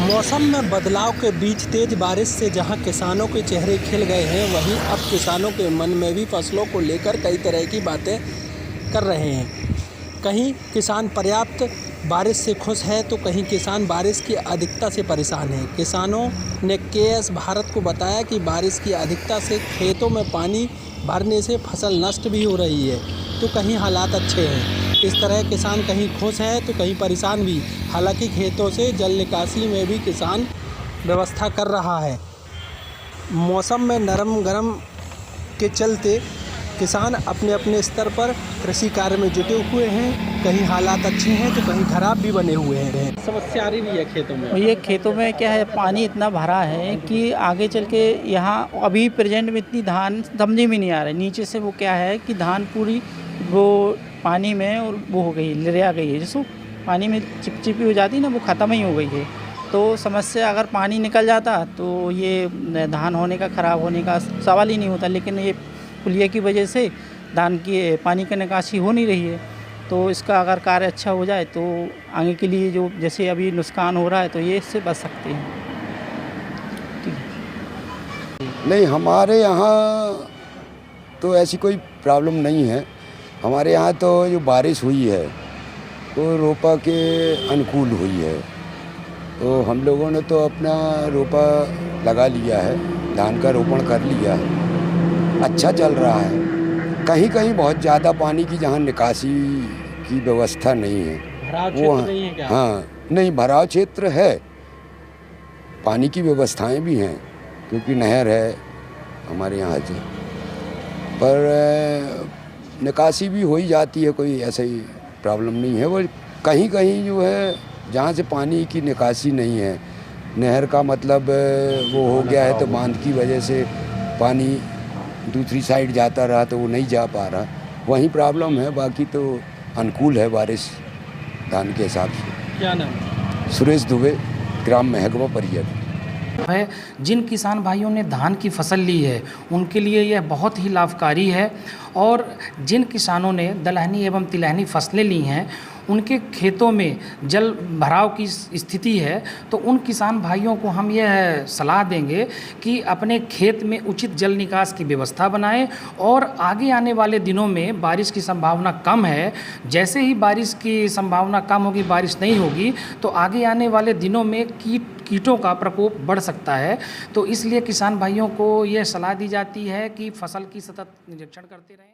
मौसम में बदलाव के बीच तेज बारिश से जहां किसानों के चेहरे खिल गए हैं, वहीं अब किसानों के मन में भी फसलों को लेकर कई तरह की बातें कर रहे हैं। कहीं किसान पर्याप्त बारिश से खुश है तो कहीं किसान बारिश की अधिकता से परेशान हैं। किसानों ने केएस भारत को बताया कि बारिश की अधिकता से खेतों में पानी भरने से फसल नष्ट भी हो रही है, तो कहीं हालात अच्छे हैं। इस तरह किसान कहीं खुश है तो कहीं परेशान भी। हालांकि खेतों से जल निकासी में भी किसान व्यवस्था कर रहा है। मौसम में नरम गरम के चलते किसान अपने अपने स्तर पर कृषि कार्य में जुटे हुए हैं। कहीं हालात अच्छे हैं तो कहीं खराब भी बने हुए हैं। समस्या आ रही भी है खेतों में। ये खेतों में क्या है, पानी इतना भरा है कि आगे चल के यहाँ अभी प्रेजेंट में इतनी धान समझ में नहीं आ रहा है। नीचे से वो क्या है कि धान पूरी वो पानी में और वो हो गई, लरिया गई है। जिसको पानी में चिपचिपी हो जाती ना, वो ख़त्म ही हो गई है। तो समस्या, अगर पानी निकल जाता तो ये धान होने का, ख़राब होने का सवाल ही नहीं होता। लेकिन ये पुलिया की वजह से धान की पानी की निकासी हो नहीं रही है। तो इसका अगर कार्य अच्छा हो जाए तो आगे के लिए जो जैसे अभी नुकसान हो रहा है तो ये इससे बच सकते हैं। ठीक है। नहीं, हमारे यहाँ तो ऐसी कोई प्रॉब्लम नहीं है। हमारे यहाँ तो जो बारिश हुई है वो रोपा के अनुकूल हुई है। तो हम लोगों ने तो अपना रोपा लगा लिया है, धान का रोपण कर लिया है, अच्छा चल रहा है। कहीं कहीं बहुत ज़्यादा पानी की जहाँ निकासी की व्यवस्था नहीं है, भराव क्षेत्र नहीं है क्या? हाँ, नहीं, भराव क्षेत्र है, पानी की व्यवस्थाएं भी हैं क्योंकि नहर है हमारे यहाँ से, पर निकासी भी हो ही जाती है, कोई ऐसा ही प्रॉब्लम नहीं है। वो कहीं कहीं जो है जहाँ से पानी की निकासी नहीं है, नहर का मतलब वो हो गया है तो बांध की वजह से पानी दूसरी साइड जाता रहा तो वो नहीं जा पा रहा, वहीं प्रॉब्लम है। बाकी तो अनुकूल है बारिश धान के हिसाब से। क्या नाम? सुरेश दुबे, ग्राम महकमा परियद है। जिन किसान भाइयों ने धान की फसल ली है उनके लिए यह बहुत ही लाभकारी है, और जिन किसानों ने दलहनी एवं तिलहनी फसलें ली हैं उनके खेतों में जल भराव की स्थिति है, तो उन किसान भाइयों को हम यह सलाह देंगे कि अपने खेत में उचित जल निकास की व्यवस्था बनाएं। और आगे आने वाले दिनों में बारिश की संभावना कम है, जैसे ही बारिश की संभावना कम होगी, बारिश नहीं होगी, तो आगे आने वाले दिनों में कीटों का प्रकोप बढ़ सकता है। तो इसलिए किसान भाइयों को यह सलाह दी जाती है कि फसल की सतत निरीक्षण करते रहें।